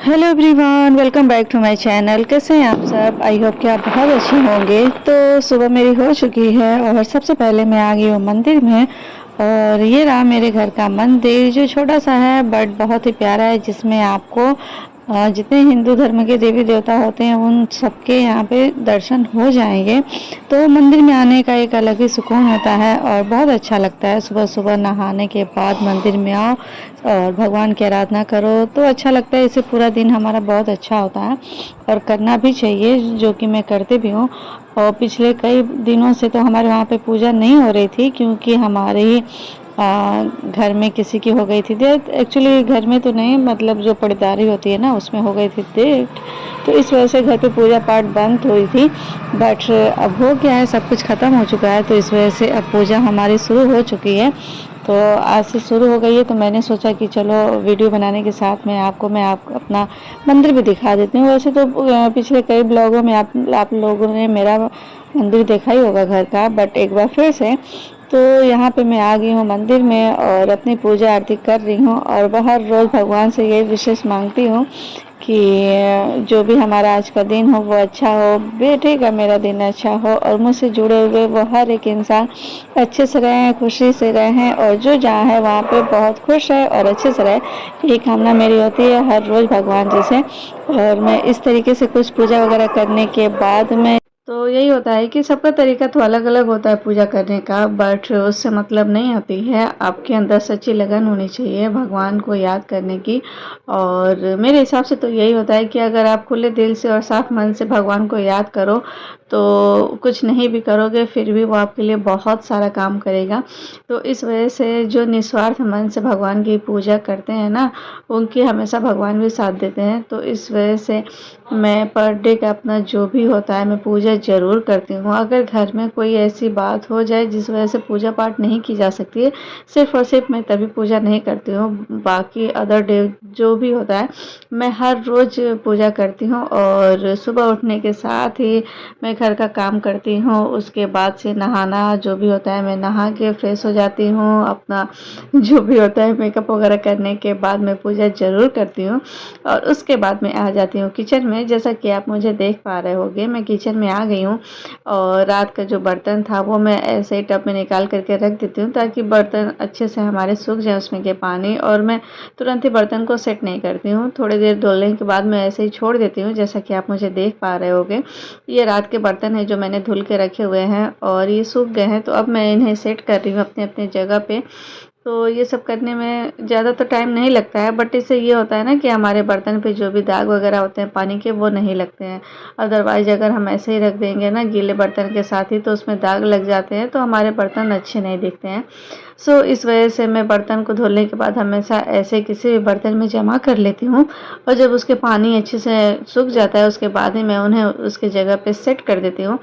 Hello everyone, welcome back to my channel. कैसे हैं आप सब? आई होप कि आप बहुत अच्छे होंगे। तो सुबह मेरी हो चुकी है और सबसे पहले मैं आ गई हूँ मंदिर में। और ये रहा मेरे घर का मंदिर, जो छोटा सा है बट बहुत ही प्यारा है, जिसमें आपको जितने हिंदू धर्म के देवी देवता होते हैं उन सबके यहाँ पे दर्शन हो जाएंगे। तो मंदिर में आने का एक अलग ही सुकून होता है और बहुत अच्छा लगता है। सुबह सुबह नहाने के बाद मंदिर में आओ और भगवान की आराधना करो तो अच्छा लगता है। इससे पूरा दिन हमारा बहुत अच्छा होता है और करना भी चाहिए, जो कि मैं करती भी हूँ। और पिछले कई दिनों से तो हमारे वहाँ पे पूजा नहीं हो रही थी, क्योंकि हमारे ही घर में किसी की हो गई थी डेथ। एक्चुअली घर में तो नहीं, मतलब जो पड़ेदारी होती है ना, उसमें हो गई थी डेथ। तो इस वजह से घर पे पूजा पाठ बंद हुई थी। बट अब हो गया है, सब कुछ ख़त्म हो चुका है, तो इस वजह से अब पूजा हमारी शुरू हो चुकी है। तो आज से शुरू हो गई है, तो मैंने सोचा कि चलो वीडियो बनाने के साथ में मैं अपना मंदिर भी दिखा देती हूँ। वैसे तो पिछले कई ब्लॉगों में आप लोगों ने मेरा मंदिर देखा ही होगा घर का, बट एक बार फिर से तो यहाँ पे मैं आ गई हूँ मंदिर में और अपनी पूजा आरती कर रही हूँ। और हर रोज़ भगवान से यही विशेष मांगती हूँ कि जो भी हमारा आज का दिन हो वो अच्छा हो, बेटे का मेरा दिन अच्छा हो, और मुझसे जुड़े हुए वो हर एक इंसान अच्छे से रहें, खुशी से रहें, और जो जहाँ है वहाँ पे बहुत खुश है और अच्छे से रहे। यही कामना मेरी होती है हर रोज़ भगवान जी से। और मैं इस तरीके से कुछ पूजा वगैरह करने के बाद में तो यही होता है कि सबका तरीका तो अलग अलग होता है पूजा करने का, बट उससे मतलब नहीं होती है। आपके अंदर सच्ची लगन होनी चाहिए भगवान को याद करने की। और मेरे हिसाब से तो यही होता है कि अगर आप खुले दिल से और साफ मन से भगवान को याद करो तो कुछ नहीं भी करोगे फिर भी वो आपके लिए बहुत सारा काम करेगा। तो इस वजह से जो निस्वार्थ मन से भगवान की पूजा करते हैं ना, उनकी हमेशा भगवान भी साथ देते हैं। तो इस वजह से मैं पर डे का अपना जो भी होता है मैं पूजा ज़रूर करती हूँ। अगर घर में कोई ऐसी बात हो जाए जिस वजह से पूजा पाठ नहीं की जा सकती है, सिर्फ़ और सिर्फ मैं तभी पूजा नहीं करती हूँ। बाकी अदर डे जो भी होता है मैं हर रोज़ पूजा करती हूँ। और सुबह उठने के साथ ही मैं घर का काम करती हूँ। उसके बाद से नहाना जो भी होता है मैं नहा के फ्रेश हो जाती हूँ। अपना जो भी होता है मेकअप वगैरह करने के बाद मैं पूजा ज़रूर करती हूँ। और उसके बाद मैं आ जाती हूँ किचन में। जैसा कि आप मुझे देख पा रहे होंगे, मैं किचन में आ गई हूँ। और रात का जो बर्तन था वो मैं ऐसे ही टब में निकाल करके रख देती हूँ, ताकि बर्तन अच्छे से हमारे सूख जाए उसमें के पानी। और मैं तुरंत ही बर्तन को सेट नहीं करती हूँ, थोड़ी देर धुलने के बाद मैं ऐसे ही छोड़ देती हूँ। जैसा कि आप मुझे देख पा रहे होंगे, ये रात के बर्तन है जो मैंने धुल के रखे हुए हैं और ये सूख गए हैं। तो अब मैं इन्हें सेट कर रही हूँ अपने अपने जगह पे। तो ये सब करने में ज़्यादा तो टाइम नहीं लगता है, बट इससे ये होता है ना कि हमारे बर्तन पे जो भी दाग वगैरह होते हैं पानी के, वो नहीं लगते हैं। अदरवाइज़ अगर हम ऐसे ही रख देंगे ना गीले बर्तन के साथ ही, तो उसमें दाग लग जाते हैं, तो हमारे बर्तन अच्छे नहीं दिखते हैं। सो इस वजह से मैं बर्तन को धुलने के बाद हमेशा ऐसे किसी भी बर्तन में जमा कर लेती हूँ। और जब उसके पानी अच्छे से सूख जाता है उसके बाद ही मैं उन्हें उसकी जगह पे सेट कर देती हूँ।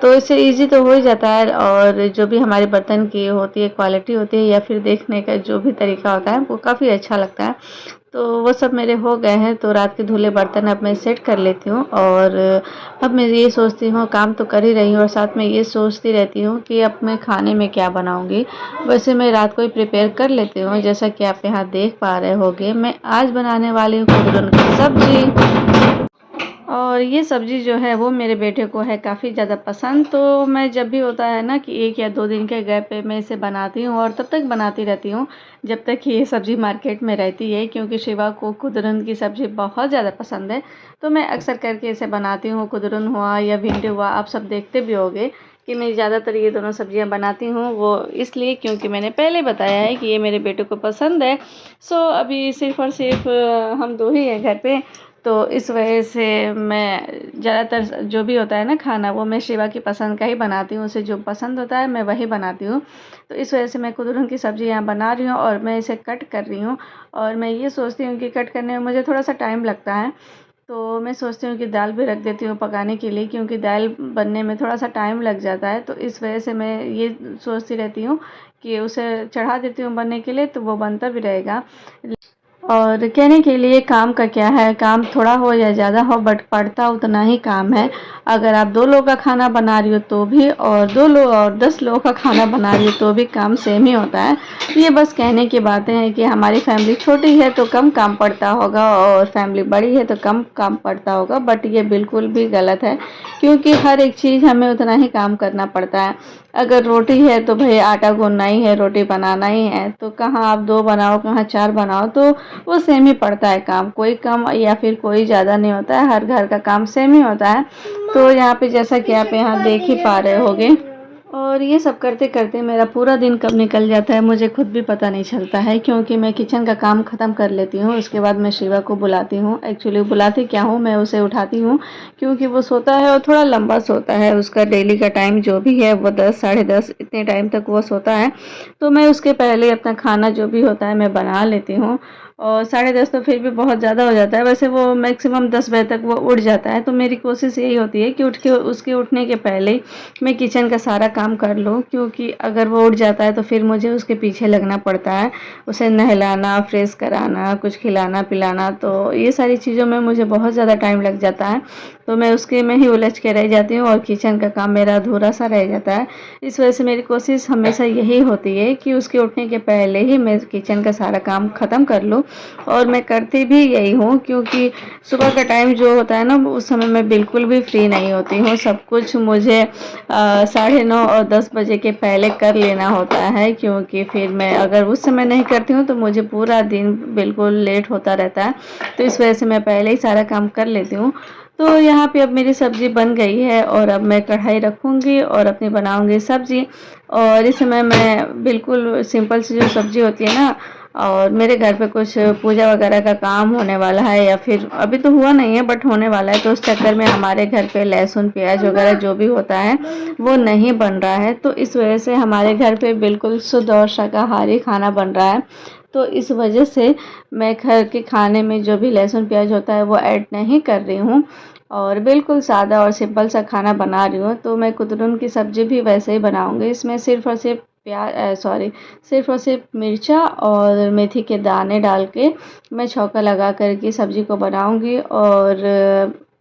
तो इससे ईज़ी तो हो ही जाता है। और जो भी हमारे बर्तन की होती है क्वालिटी होती है, या फिर देखने का जो भी तरीका होता है, वो काफ़ी अच्छा लगता है। तो वो सब मेरे हो गए हैं, तो रात के धुले बर्तन अब मैं सेट कर लेती हूँ। और अब मैं ये सोचती हूँ, काम तो कर ही रही हूँ और साथ में ये सोचती रहती हूँ कि अब मैं खाने में क्या बनाऊँगी। वैसे मैं रात को ही प्रिपेयर कर लेती हूँ। जैसा कि आप यहाँ देख पा रहे होंगे, मैं आज बनाने वाली हूँ कुंदरू की सब्ज़ी। और ये सब्ज़ी जो है वो मेरे बेटे को है काफ़ी ज़्यादा पसंद। तो मैं जब भी होता है ना कि 1 या 2 दिन के गैप पे मैं इसे बनाती हूँ, और तब तक बनाती रहती हूँ जब तक ये सब्ज़ी मार्केट में रहती है, क्योंकि शिवा को कुदरुन की सब्ज़ी बहुत ज़्यादा पसंद है। तो मैं अक्सर करके इसे बनाती हूँ। कुदरुन हुआ या भिंडी हुआ, आप सब देखते भी होंगे कि मैं ज़्यादातर ये दोनों सब्ज़ियाँ बनाती हूँ। वो इसलिए क्योंकि मैंने पहले बताया है कि ये मेरे बेटे को पसंद है। सो अभी सिर्फ़ और सिर्फ हम 2 ही हैं घर पे। तो इस वजह से मैं ज़्यादातर जो भी होता है ना खाना, वो मैं शिवा की पसंद का ही बनाती हूँ। उसे जो पसंद होता है मैं वही बनाती हूँ। तो इस वजह से मैं कुदरुन की सब्ज़ी यहाँ बना रही हूँ और मैं इसे कट कर रही हूँ। और मैं ये सोचती हूँ कि कट करने में मुझे थोड़ा सा टाइम लगता है, तो मैं सोचती हूँ कि दाल भी रख देती हूँ पकाने के लिए, क्योंकि दाल बनने में थोड़ा सा टाइम लग जाता है। तो इस वजह से मैं ये सोचती रहती हूँ कि उसे चढ़ा देती हूँ बनने के लिए, तो वो बनता भी रहेगा। और कहने के लिए काम का क्या है, काम थोड़ा हो या ज़्यादा हो बट पड़ता उतना ही काम है। अगर आप 2 लोग का खाना बना रही हो तो भी, और 2 लोग और 10 लोगों का खाना बना रही हो तो भी काम सेम ही होता है। ये बस कहने की बातें हैं कि हमारी फैमिली छोटी है तो कम काम पड़ता होगा और फैमिली बड़ी है तो कम काम पड़ता होगा, बट ये बिल्कुल भी गलत है क्योंकि हर एक चीज़ हमें उतना ही काम करना पड़ता है। अगर रोटी है तो भाई आटा गूंदना ही है, रोटी बनाना ही है, तो कहाँ आप 2 बनाओ कहाँ 4 बनाओ, तो वो सेम ही पड़ता है काम, कोई कम या फिर कोई ज़्यादा नहीं होता है, हर घर का काम सेम ही होता है। तो यहाँ पे जैसा कि आप यहाँ देख ही पा रहे होगे, और ये सब करते करते मेरा पूरा दिन कब निकल जाता है मुझे खुद भी पता नहीं चलता है, क्योंकि मैं किचन का काम ख़त्म कर लेती हूँ, उसके बाद मैं शिवा को बुलाती हूँ। एक्चुअली बुलाती क्या हूँ, मैं उसे उठाती हूँ क्योंकि वो सोता है और थोड़ा लंबा सोता है। उसका डेली का टाइम जो भी है वो 10 साढ़े 10 इतने टाइम तक वो सोता है। तो मैं उसके पहले अपना खाना जो भी होता है मैं बना लेती हूँ, और 10:30 तो फिर भी बहुत ज़्यादा हो जाता है। वैसे वो मैक्सिमम 10 बजे तक वो उठ जाता है, तो मेरी कोशिश यही होती है कि उठ के उसके उठने के पहले ही मैं किचन का सारा काम कर लूँ, क्योंकि अगर वो उठ जाता है तो फिर मुझे उसके पीछे लगना पड़ता है, उसे नहलाना, फ्रेश कराना, कुछ खिलाना पिलाना, तो ये सारी चीज़ों में मुझे बहुत ज़्यादा टाइम लग जाता है। तो मैं उसके में ही उलझ के रह जाती हूँ और किचन का काम मेरा अधूरा सा रह जाता है। इस वजह से मेरी कोशिश हमेशा यही होती है कि उसके उठने के पहले ही मैं किचन का सारा काम ख़त्म कर लूँ, और मैं करती भी यही हूँ क्योंकि सुबह का टाइम जो होता है ना उस समय मैं बिल्कुल भी फ्री नहीं होती हूँ। सब कुछ मुझे 9:30 और 10 बजे के पहले कर लेना होता है, क्योंकि फिर मैं अगर उस समय नहीं करती हूँ तो मुझे पूरा दिन बिल्कुल लेट होता रहता है। तो इस वजह से मैं पहले ही सारा काम कर लेती हूँ। तो यहाँ पे अब मेरी सब्ज़ी बन गई है और अब मैं कढ़ाई रखूँगी और अपनी बनाऊँगी सब्ज़ी। और इस समय मैं बिल्कुल सिंपल सी जो सब्ज़ी होती है ना, और मेरे घर पे कुछ पूजा वगैरह का काम होने वाला है, या फिर अभी तो हुआ नहीं है बट होने वाला है, तो उस चक्कर में हमारे घर पे लहसुन प्याज वगैरह जो भी होता है वो नहीं बन रहा है। तो इस वजह से हमारे घर पे बिल्कुल शुद्ध और शाकाहारी खाना बन रहा है। तो इस वजह से मैं घर के खाने में जो भी लहसुन प्याज होता है वो ऐड नहीं कर रही हूँ, और बिल्कुल सादा और सिंपल सा खाना बना रही हूँ। तो मैं कुदरुन की सब्ज़ी भी वैसे ही बनाऊँगी, इसमें सिर्फ़ और सिर्फ सिर्फ़ और सिर्फ मिर्चा और मेथी के दाने डाल के मैं छौंका लगा कर के सब्ज़ी को बनाऊँगी। और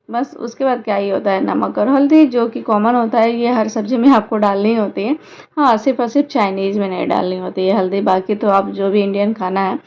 बस उसके बाद क्या ही होता है, नमक और हल्दी जो कि कॉमन होता है, ये हर सब्ज़ी में आपको डालनी होती है। हाँ, सिर्फ़ और सिर्फ चाइनीज़ में नहीं डालनी होती है हल्दी, बाकी तो आप जो भी इंडियन खाना है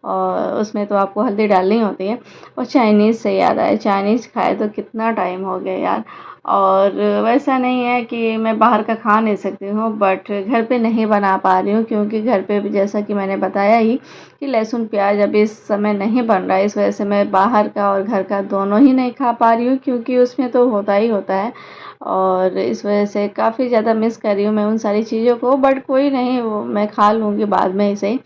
और उसमें तो आपको हल्दी डालनी होती है। और चाइनीज़ से याद आया, चाइनीज़ खाए तो कितना टाइम हो गया यार। और वैसा नहीं है कि मैं बाहर का खा नहीं सकती हूँ, बट घर पे नहीं बना पा रही हूँ क्योंकि घर पे भी जैसा कि मैंने बताया ही कि लहसुन प्याज अभी इस समय नहीं बन रहा है। इस वजह से मैं बाहर का और घर का दोनों ही नहीं खा पा रही हूँ, क्योंकि उसमें तो होता ही होता है, और इस वजह से काफ़ी ज़्यादा मिस कर रही हूँ मैं उन सारी चीज़ों को। बट कोई नहीं, वो मैं खा लूँगी बाद में इसे।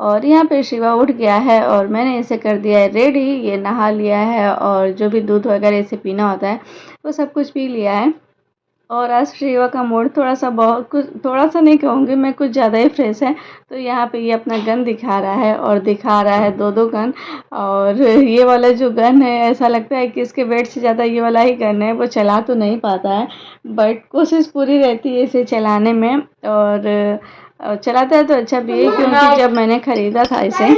और यहाँ पे शिवा उठ गया है और मैंने इसे कर दिया है रेडी, ये नहा लिया है और जो भी दूध वगैरह इसे पीना होता है वो सब कुछ पी लिया है। और आज शिवा का मूड थोड़ा-सा, बहुत कुछ थोड़ा-सा नहीं कहूँगी मैं, कुछ ज़्यादा ही फ्रेश है। तो यहाँ पे ये अपना गन दिखा रहा है, और दिखा रहा है 2-2 गन। और ये वाला जो गन है ऐसा लगता है कि इसके वेट से ज़्यादा ये वाला ही गन है। वो चला तो नहीं पाता है बट कोशिश पूरी रहती है इसे चलाने में। और चलाता है तो अच्छा भी है, क्योंकि जब मैंने ख़रीदा था इसे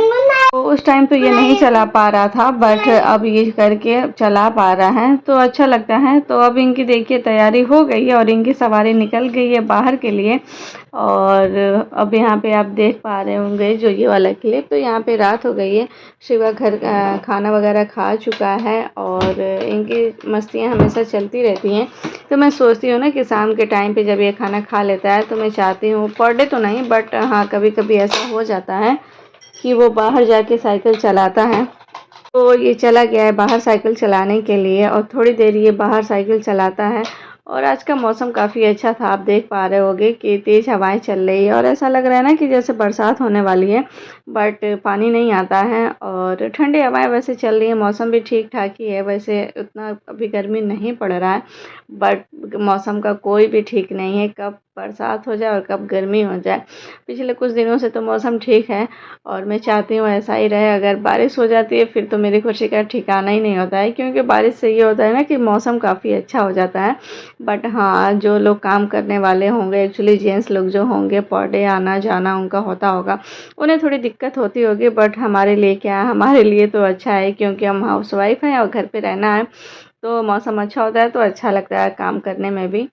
तो उस टाइम तो ये नहीं चला पा रहा था, बट अब ये करके चला पा रहा है तो अच्छा लगता है। तो अब इनकी देखिए तैयारी हो गई है और इनकी सवारी निकल गई है बाहर के लिए। और अब यहाँ पे आप देख पा रहे होंगे जो ये वाला क्लिप, तो यहाँ पे रात हो गई है, शिवा घर खाना वगैरह खा चुका है, और इनकी मस्तियाँ हमेशा चलती रहती हैं। तो मैं सोचती हूँ ना कि शाम के टाइम पे जब ये खाना खा लेता है तो मैं चाहती हूँ, पर डे तो नहीं बट हाँ कभी कभी ऐसा हो जाता है कि वो बाहर जाके साइकिल चलाता है। तो ये चला गया है बाहर साइकिल चलाने के लिए, और थोड़ी देर ये बाहर साइकिल चलाता है। और आज का मौसम काफ़ी अच्छा था, आप देख पा रहे होंगे कि तेज़ हवाएं चल रही है, और ऐसा लग रहा है ना कि जैसे बरसात होने वाली है, बट पानी नहीं आता है। और ठंडी हवाएं वैसे चल रही है, मौसम भी ठीक ठाक ही है, वैसे उतना अभी गर्मी नहीं पड़ रहा है, बट मौसम का कोई भी ठीक नहीं है, कब बरसात हो जाए और कब गर्मी हो जाए। पिछले कुछ दिनों से तो मौसम ठीक है, और मैं चाहती हूँ ऐसा ही रहे। अगर बारिश हो जाती है फिर तो मेरी खुशी का ठिकाना ही नहीं होता है, क्योंकि बारिश से ये होता है ना कि मौसम काफ़ी अच्छा हो जाता है। बट हाँ, जो लोग काम करने वाले होंगे, एक्चुअली जेंट्स लोग जो होंगे पर डे आना जाना उनका होता होगा, उन्हें थोड़ी दिक्कत होती होगी। बट हमारे लिए क्या, हमारे लिए तो अच्छा है, क्योंकि हम हाउसवाइफ हैं और घर पे रहना है, तो मौसम अच्छा होता है तो अच्छा लगता है काम करने में भी।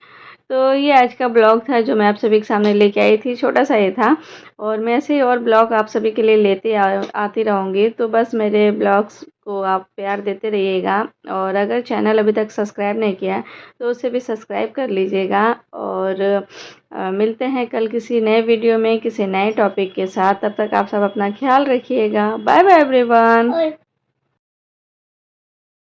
तो ये आज का ब्लॉग था जो मैं आप सभी के सामने लेके आई थी, छोटा-सा ही था, और मैं ऐसे ही और ब्लॉग आप सभी के लिए लेते आती रहूँगी। तो बस मेरे ब्लॉग्स को आप प्यार देते रहिएगा, और अगर चैनल अभी तक सब्सक्राइब नहीं किया है तो उसे भी सब्सक्राइब कर लीजिएगा। और मिलते हैं कल किसी नए वीडियो में किसी नए टॉपिक के साथ। तब तक आप सब अपना ख्याल रखिएगा। Bye bye everyone.